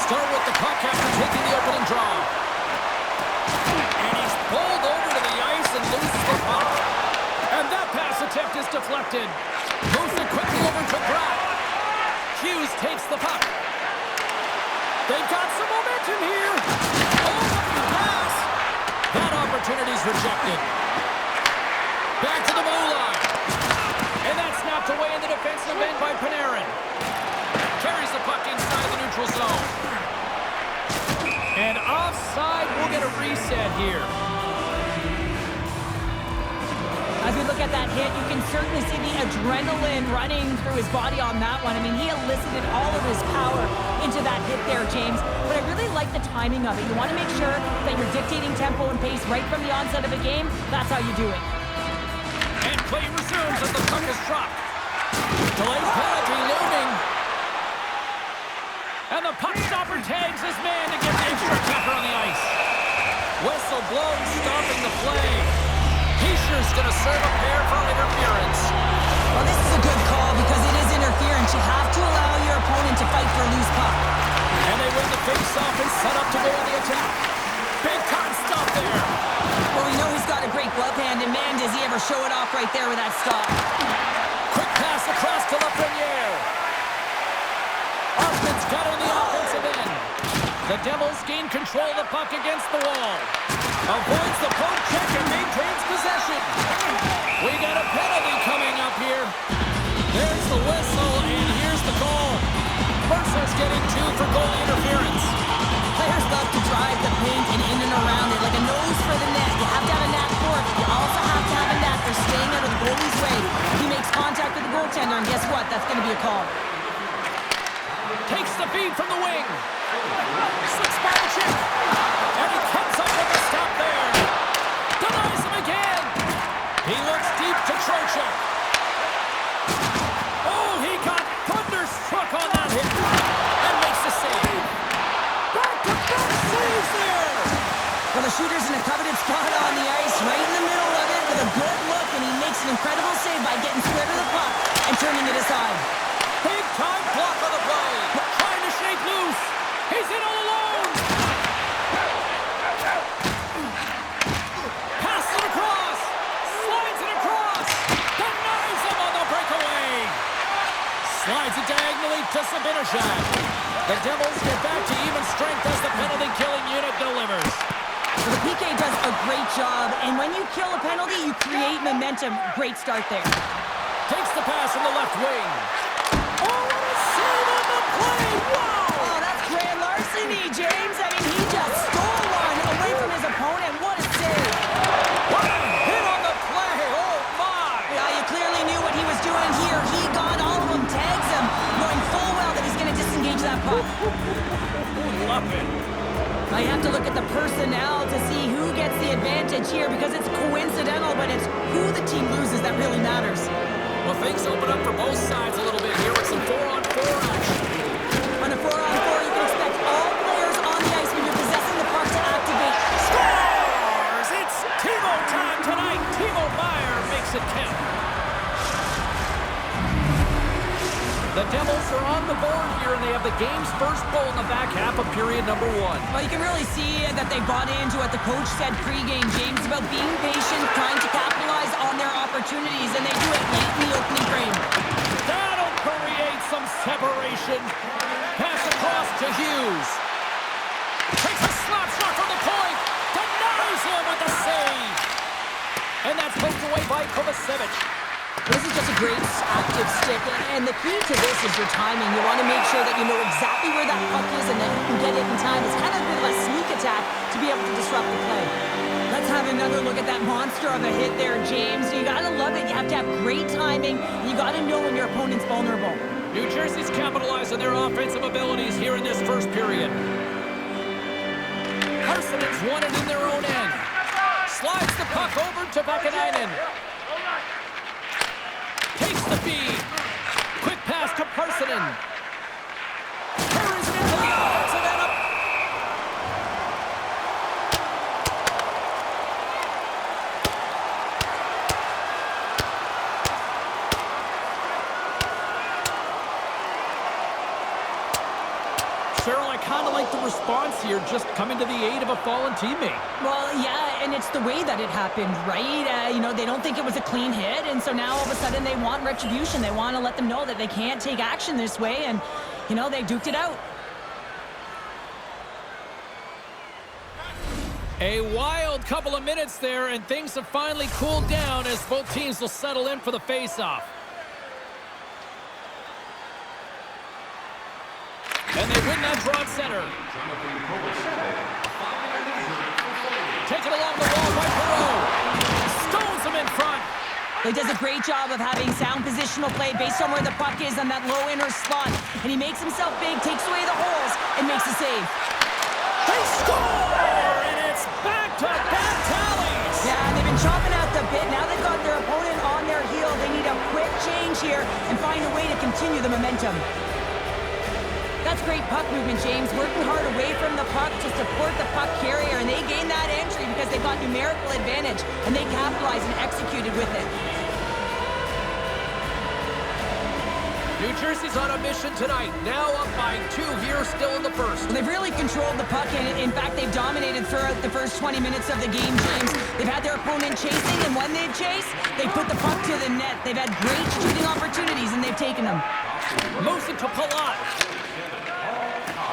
start with the puck after taking the opening draw. And he's pulled over to the ice and loses the puck. And that pass attempt is deflected. Moves it quickly over to Brock. Hughes takes the puck. They've got some momentum here. Oh, the pass. That opportunity's rejected. Back to the goal line. And that's snapped away in the defensive end by Panarin. Carries the puck inside the neutral zone. And offside, we'll get a reset here. As we look at that hit, you can certainly see the adrenaline running through his body on that one. I mean, he elicited all of his power into that hit there, James. But I really like the timing of it. You want to make sure that you're dictating tempo and pace right from the onset of a game. That's how you do it. And play resumes as the puck is dropped. Delayed penalty looming. And the puck stopper tags his man to get the extra attacker on the ice. Whistle blows, stopping the play. Heischer's going to serve a pair for interference. Well, this is a good call because it is interference. You have to allow your opponent to fight for a loose puck. And they win the face-off and set up to go on the attack. Big-time stop there. Well, we know he's got a great glove hand, and man, does he ever show it off right there with that stop. Quick pass across to Lafreniere. Arpman's got on the offensive end. The Devils gain control of the puck against the wall. Avoids the poke check and maintains possession. We got a penalty coming up here. There's the whistle, and here's the goal. Mercer's getting 2 for goal interference. Players love to drive the paint and in and around it like a nose for the net. You have to have a net for it. You also have to have a net for staying out of the goalie's way. He makes contact with the goaltender, and guess what? That's going to be a call. Takes the feed from the wing. Slips by the chip. And he comes up with a stop there. Denies him again. He looks deep to Trocheck. Oh, he got thunderstruck on that hit. And makes the save. Back-to-back saves there. Well, the shooter's in a coveted spot on the ice, right in the middle of it with a good look, and he makes an incredible save by getting square to the puck and turning it aside. Big-time block on the play. Trying to shake loose. He's in all alone. Pass it across. Slides it across. Denies him on the breakaway. Slides it diagonally to Sabinishak. The Devils get back to even strength as the penalty-killing unit delivers. Well, the PK does a great job, and when you kill a penalty, you create momentum. Great start there. Takes the pass from the left wing. Oh, what a save on the play! Wow! Oh, that's grand larceny, James. I mean, he just stole one away from his opponent. What a save. What a hit on the play! Oh, my! Yeah, you clearly knew what he was doing here. He got all of them, tags him, knowing full well that he's going to disengage that puck. Love it. Now you have to look at the personnel to see who gets the advantage here because it's coincidental, but it's who the team loses that really matters. Well, things open up for both sides a little bit here with some 4-on-4 action. On a 4-on-4, you can expect all players on the ice when you're possessing the puck to activate. Scores! It's Timo time tonight. Timo Meier makes it 10. The Devils are on the board here, and they have the game's first goal in the back half of period number 1. Well, you can really see that they bought into what the coach said pregame, James, about being patient, trying to capitalize on their opportunities, and they do it late in the opening frame. That'll create some separation. Pass across to Hughes. Takes a slap shot from the point. Denies him with the save. And that's poked away by Kovacevic. This is just a great active stick, and the key to this is your timing. You want to make sure that you know exactly where that puck is and that you can get it in time. It's kind of a bit of a sneak attack to be able to disrupt the play. Let's have another look at that monster of a hit there, James. You got to love it. You have to have great timing, and you got to know when your opponent's vulnerable. New Jersey's capitalized on their offensive abilities here in this first period. Harsonen's won it in their own end. Slides the puck over to Vakanainen. Takes the feed. Quick pass to Parsonen. Hurries it into the offensive end. Cheryl, I kind of like the response here, just coming to the aid of a fallen teammate. Well, yeah, and it's the way that it happened, right? They don't think it was a clean hit, and so now all of a sudden they want retribution. They want to let them know that they can't take action this way, and, they duked it out. A wild couple of minutes there, and things have finally cooled down as both teams will settle in for the face-off. And they win that draw at center. Take it along the wall, right below. Stones him in front. He does a great job of having sound positional play based on where the puck is on that low inner slot. And he makes himself big, takes away the holes, and makes a save. They score! And it's back-to-back tallies. Yeah, and they've been chopping at the bit. Now they've got their opponent on their heel. They need a quick change here and find a way to continue the momentum. That's great puck movement, James. Working hard away from the puck to support the puck carrier, and they gained that entry because they got numerical advantage, and they capitalized and executed with it. New Jersey's on a mission tonight. Now up by 2 here, still in the first. Well, they've really controlled the puck, and in fact, they've dominated throughout the first 20 minutes of the game, James. They've had their opponent chasing, and when they chase, they put the puck to the net. They've had great shooting opportunities, and they've taken them. Moves it to Palat.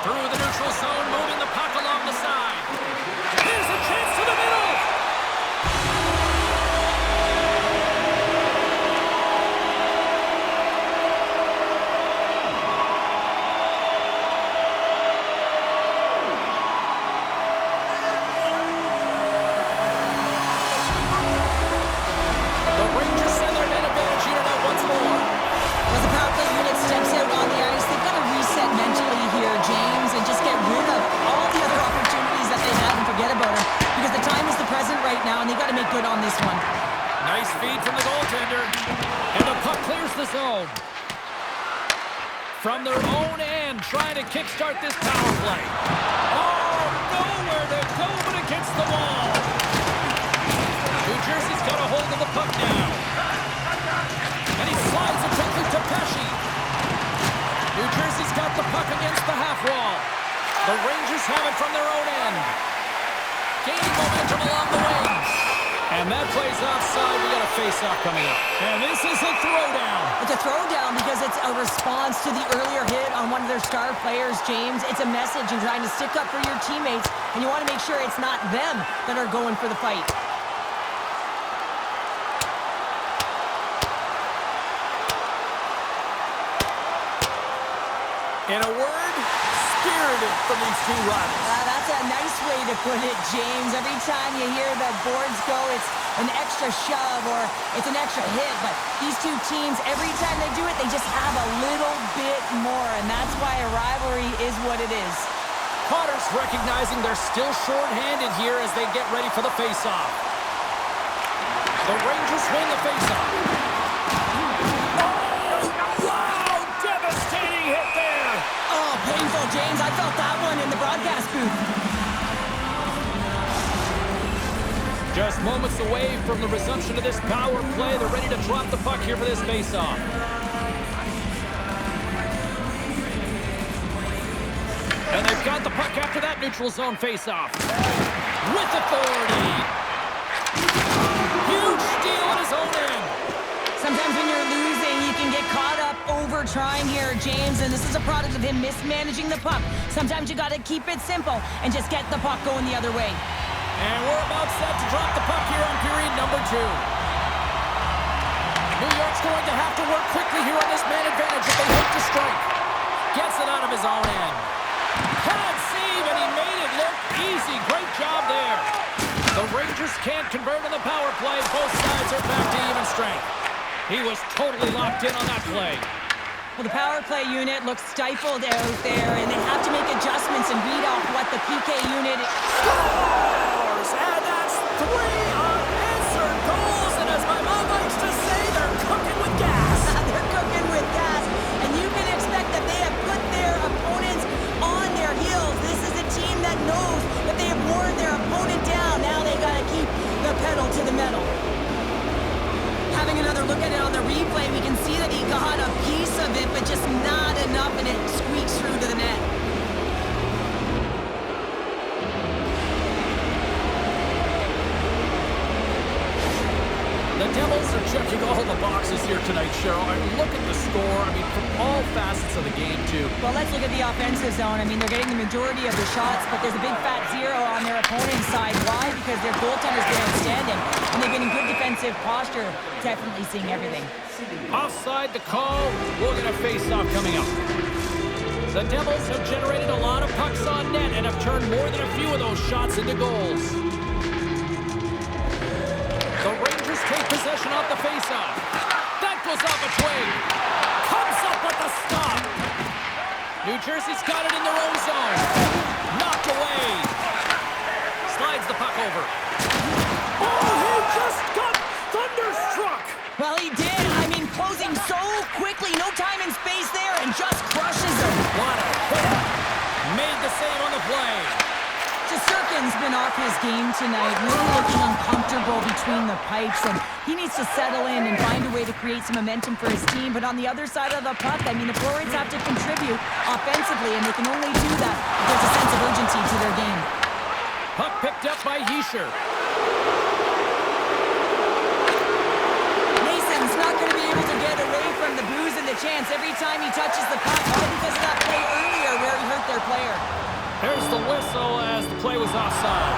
Through the neutral zone, moving the puck along the side. Here's a chance to the middle. The Rangers send their man advantage unit out once more. As the power play unit steps out on the ice, they've got to reset mentally here, James, and just get rid of all the other opportunities that they had and forget about them. Because the time is the present right now, and they've got to make good on this one. Nice feed from the goaltender. And the puck clears the zone. From their own end, trying to kickstart this power play. Oh, nowhere to go but against the wall. New Jersey's got a hold of the puck now. And he slides it quickly to Pesci. New Jersey's got the puck against the half wall. The Rangers have it from their own end. Gaining momentum along the wings. And that play's offside. We got a face-off coming up. And this is a throwdown. It's a throwdown because it's a response to the earlier hit on one of their star players, James. It's a message in trying to stick up for your teammates, and you want to make sure it's not them that are going for the fight. In a word, spirited from these two rivals. That's a nice way to put it, James. Every time you hear the boards go, it's an extra shove or it's an extra hit. But these two teams, every time they do it, they just have a little bit more. And that's why a rivalry is what it is. Potter's recognizing they're still short-handed here as they get ready for the face-off. The Rangers win the face-off. Painful, James. I felt that one in the broadcast booth. Just moments away from the resumption of this power play. They're ready to drop the puck here for this face-off. And they've got the puck after that neutral zone face-off. With authority. Huge steal at his own end. Sometimes when you're losing, you can get caught up over trying here, James, and this is a product of him mismanaging the puck. Sometimes you got to keep it simple and just get the puck going the other way. And we're about set to drop the puck here on period number 2. New York's going to have to work quickly here on this man advantage if they hope to strike. Gets it out of his own end. Pad save, and he made it look easy. Great job there. The Rangers can't convert on the power play. Both sides are back to even strength. He was totally locked in on that play. Well, the power play unit looks stifled out there, and they have to make adjustments and read off what the PK unit scores! And that's 3 unanswered goals, and as my mom likes to say, they're cooking with gas. They're cooking with gas, and you can expect that they have put their opponents on their heels. This is a team that knows that they have worn their opponent down. Now they got to keep the pedal to the metal. Having another look at it on the replay, we can see that he got a piece of it, but just not enough, and it squeaks through to the net. boxes here tonight, Cheryl. I mean, look at the score. I mean, from all facets of the game, too. Well, let's look at the offensive zone. I mean, they're getting the majority of the shots, but there's a big fat zero on their opponent's side. Why? Because their goaltender's been outstanding, and they've been in good defensive posture, definitely seeing everything. Offside the call. We'll get a face-off coming up. The Devils have generated a lot of pucks on net and have turned more than a few of those shots into goals. The Rangers take possession off the face-off. That goes off a twig. Comes up with the stop. New Jersey's got it in their own zone. Knocked away. Slides the puck over. Oh, he just got thunderstruck. Well, he did. I mean, closing so quickly. No time and space there, and just crushes them. What a hit. Made the save on the play. Shesterkin's been off his game tonight, really looking uncomfortable between the pipes, and he needs to settle in and find a way to create some momentum for his team. But on the other side of the puck, I mean, the forwards have to contribute offensively, and they can only do that if there's a sense of urgency to their game. Puck picked up by Hischier. Mason's not going to be able to get away from the booze and the chance every time he touches the puck, all because of that play earlier where he hurt their player. There's the whistle as the play was offside.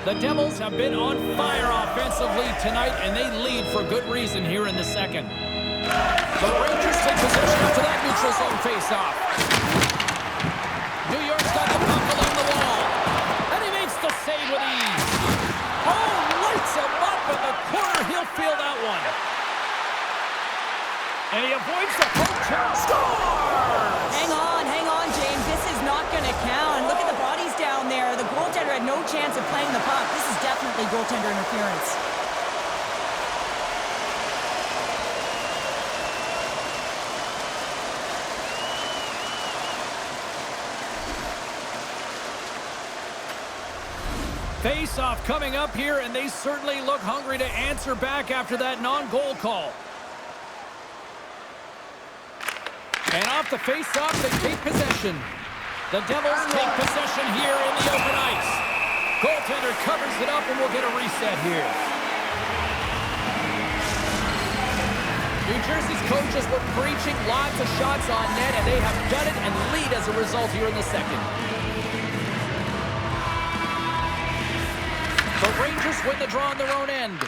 The Devils have been on fire offensively tonight, and they lead for good reason here in the second. The Rangers take possession after that neutral zone face-off. New York's got the puck along the wall, and he makes the save with ease. Oh, lights him up in the corner. He'll feel that one. And he avoids the poke. Scores! Hang on, James. This is not going to count. Look at the bodies down there. The goaltender had no chance of playing the puck. This is definitely goaltender interference. Face-off coming up here, and they certainly look hungry to answer back after that non-goal call. And off the face-off, they take possession. The Devils take possession here in the open ice. Goaltender covers it up, and we'll get a reset here. New Jersey's coaches were preaching lots of shots on net, and they have done it and lead as a result here in the second. The Rangers win the draw on their own end.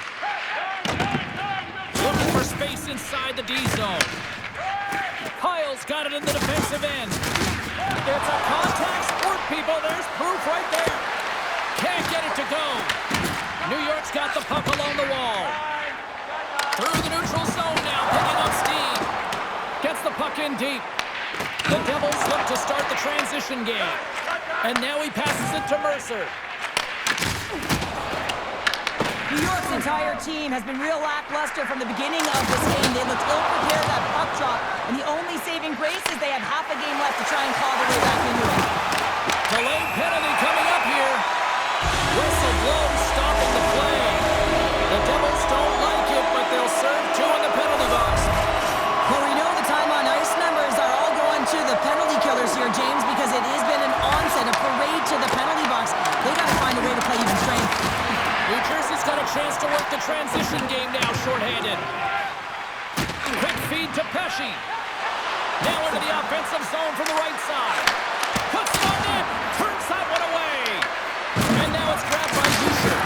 Looking for space inside the D zone. Kyle's got it in the defensive end. It's a contact sport, people. There's proof right there. Can't get it to go. New York's got the puck along the wall. Through the neutral zone now, picking up steam. Gets the puck in deep. The Devils look to start the transition game. And now he passes it to Mercer. New York's entire team has been real lackluster from the beginning of this game. They looked ill-prepared at puck drop, and the only saving grace is they have half a game left to try and claw their way back into it. Delayed penalty coming up here. Whistle blows, stopping the play. The Devils don't like it, but they'll serve two in the penalty box. Well, we know the time on ice numbers are all going to the penalty killers here, James, because it has been an onset, a parade to the penalty box. They got to find a way to play even strength. New Jersey's got a chance to work the transition game now, shorthanded. Quick feed to Pesce. Now into the offensive zone from the right side. Puts it on net. Turns that one away. And now it's grabbed by Hischier.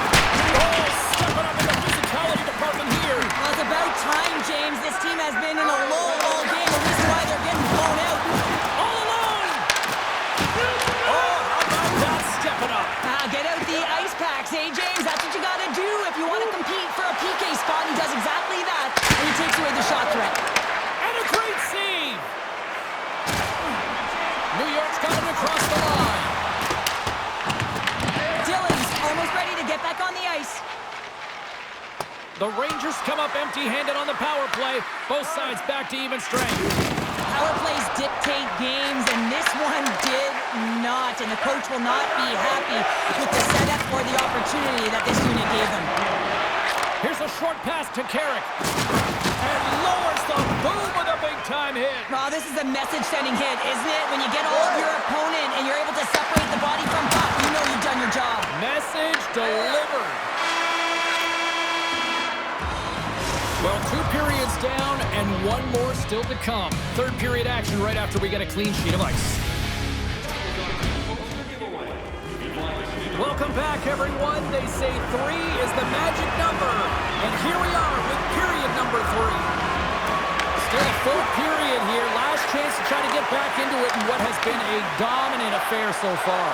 Oh, stepping up in the physicality department here. Well, it's about time, James. This team has been in a lull all game. The reason why they're getting blown out. All alone. Oh, how about that stepping up? Get out the ice packs, hey, James? That's what you got to do if you want to compete for a PK spot. He does exactly that, and he takes away the shot threat. And a great save. New York's got it across the line. Dillon's almost ready to get back on the ice. The Rangers come up empty-handed on the power play. Both sides back to even strength. Power plays dictate games, and this one did not. And the coach will not be happy with the setup or the opportunity that this unit gave them. Here's a short pass to Carrick. And lowers the boom with a big-time hit. Well, this is a message-sending hit, isn't it? When you get all of your opponent and you're able to separate the body from puck, you know you've done your job. Message delivered. Well, 2 periods down and 1 more still to come. Third period action right after we get a clean sheet of ice. Welcome back, everyone. They say 3 is the magic number. And here we are with period number 3. Still a full period here. Last chance to try to get back into it in what has been a dominant affair so far.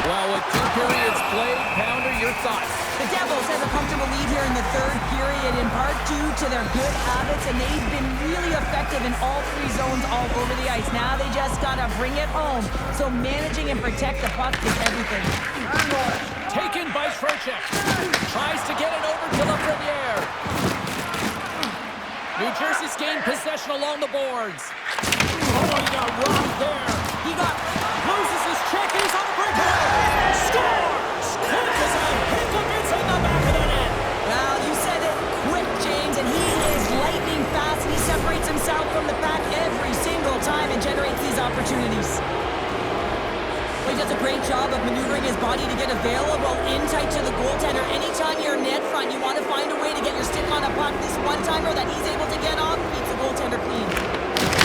Well, with 2 periods played, Pounder, your thoughts? The Devils have a comfortable lead here in the third period, in part due to their good habits, and they've been really effective in all 3 zones all over the ice. Now they just got to bring it home. So managing and protect the puck is everything. Taken by Trocheck. Tries to get it over to Lafreniere. New Jersey's gained possession along the boards. Oh, he got rocked there. He loses his check, and he's on the breakaway. Scores! Quick as a hiccup, it's in the back of the net. Well, you said it quick, James, and he is lightning fast, and he separates himself from the pack every single time and generates these opportunities. He does a great job of maneuvering his body to get available in tight to the goaltender. Anytime you're net front, you want to find a way to get your stick on a puck. This one-timer that he's able to get off keeps the goaltender clean.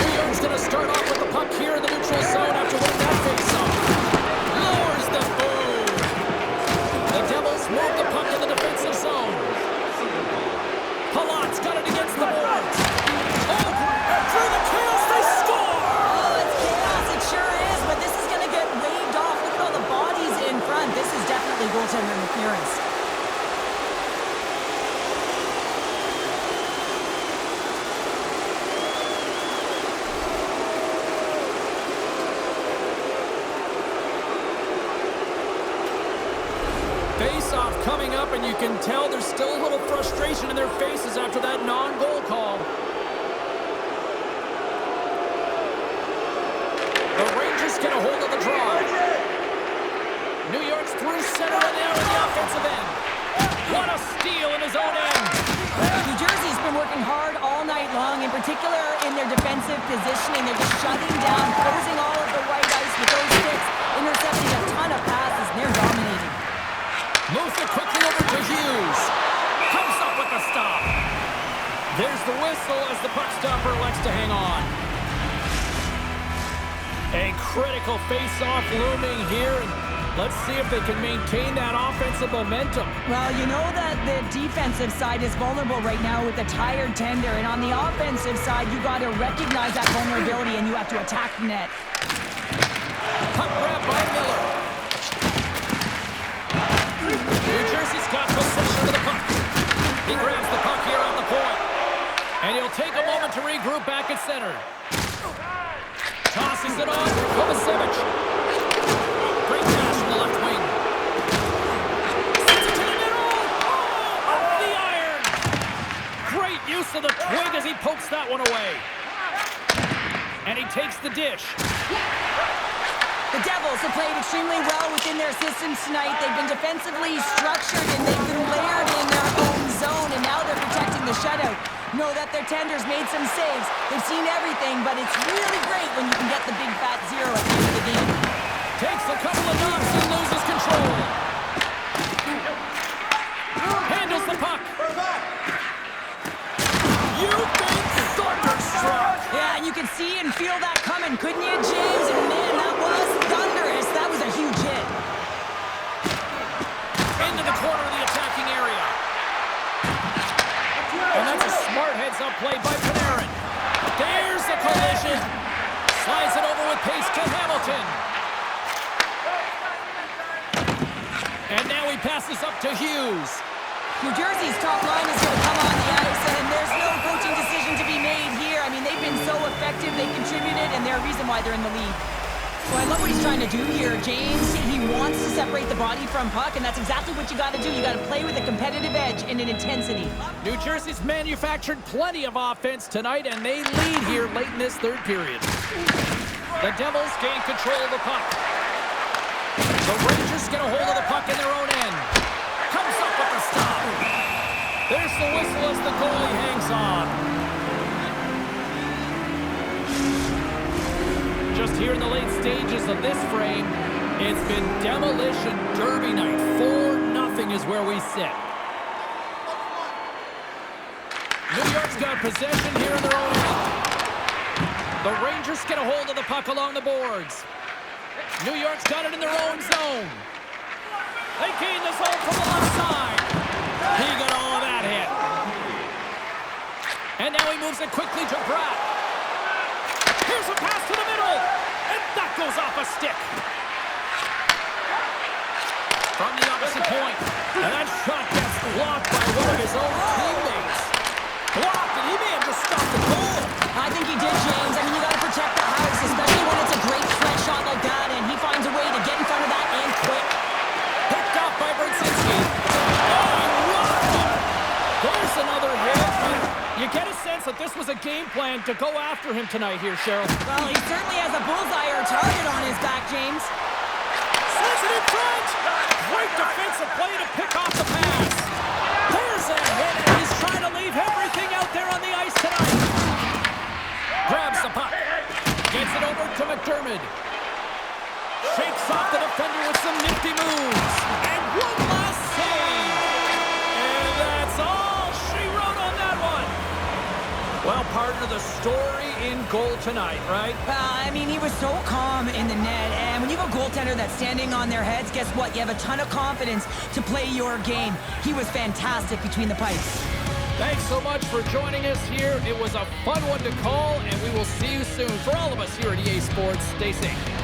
New York's going to start off with the puck here in the neutral zone after winning that face-off. Lowers the boom. The Devils move the puck in the defensive zone. Palat's got it against the boards. Oh, and through the chaos, they score! Oh, it's chaos, it sure is, but this is going to get waved off. Look at all the bodies in front. This is definitely goaltender interference. Face-off coming up, and you can tell there's still a little frustration in their faces after that non-goal call. The Rangers get a hold of the draw. New York's through center and now in the offensive end. What a steal in his own end. New Jersey's been working hard all night long, in particular in their defensive positioning. They're just shutting down, closing all of the white ice with those sticks, intercepting a ton of passes, and they're dominating. Moves it quickly over to Hughes. Comes up with the stop. There's the whistle as the puck stopper elects to hang on. A critical face-off looming here. And let's see if they can maintain that offensive momentum. Well, you know that the defensive side is vulnerable right now with the tired tender. And on the offensive side, you got to recognize that vulnerability and you have to attack the net. Puck grab by Miller. New Jersey's got possession of the puck. He grabs the puck here on the point. And he'll take a moment to regroup back at center. Tosses it on for Kovacevic. Great pass from the left wing. Sends it to the middle. Oh, off the iron. Great use of the twig as he pokes that one away. And he takes the dish. The Devils have played extremely well within their systems tonight. They've been defensively structured and they've been layered in their own zone, and now they're protecting the shutout. Know that their tenders made some saves. They've seen everything, but it's really great when you can get the big fat zero at the end of the game. Takes a couple of knocks and loses control. Handles the puck. You've been thunderstruck. Yeah, and you could see and feel that coming, couldn't you, James? And man, that was thunderous. That was a huge hit. Into the corner of the attacking area. And that's a smart heads-up play by Panarin. There's the collision. Slides it over with pace to Hamilton. And now he passes up to Hughes. New Jersey's top line is going to come on the ice, and there's no coaching decision to be made here. I mean, they've been so effective, they contributed, and they're a reason why they're in the lead. Well, I love what he's trying to do here, James. He wants to separate the body from puck, and that's exactly what you got to do. You got to play with a competitive edge and an intensity. New Jersey's manufactured plenty of offense tonight, and they lead here late in this third period. The Devils gain control of the puck. The Rangers get a hold of the puck in their own end. Comes up with the stop. There's the whistle as the goalie hangs on. Just here in the late stages of this frame, it's been demolition derby night. 4-0 is where we sit. New York's got possession here in their own end. The Rangers get a hold of the puck along the boards. New York's got it in their own zone. They gain the zone from the left side. He got all of that hit. And now he moves it quickly to Pratt. Here's a pass to the middle. And that goes off a stick. From the opposite point. And that shot gets blocked by one of his own teammates. Blocked, and he may have just stopped the goal. I think he did, James. I mean, you got to protect the house, especially when it's a great slant shot like that, and he finds a way to get in front of that and quick. Picked off by Brzezinski. Oh, he rocked him. There's another hit. You get a sense that this was a game plan to go after him tonight here, Cheryl. Well, he certainly has a bullseye or a target on his back, James. Sends it in front. Great defensive play to pick off the pass. There's a hit, and he's trying to leave everything out there on the ice tonight. Grabs the puck. Gets it over to McDermott. Shakes off the defender with some nifty moves. And one last save. And that's all she wrote on that one. Well, part of the story in goal tonight, right? I mean, he was so calm in the net, and when you have a goaltender that's standing on their heads, guess what? You have a ton of confidence to play your game. He was fantastic between the pipes. Thanks so much for joining us here. It was a fun one to call, and we will see you soon. For all of us here at EA Sports, stay safe.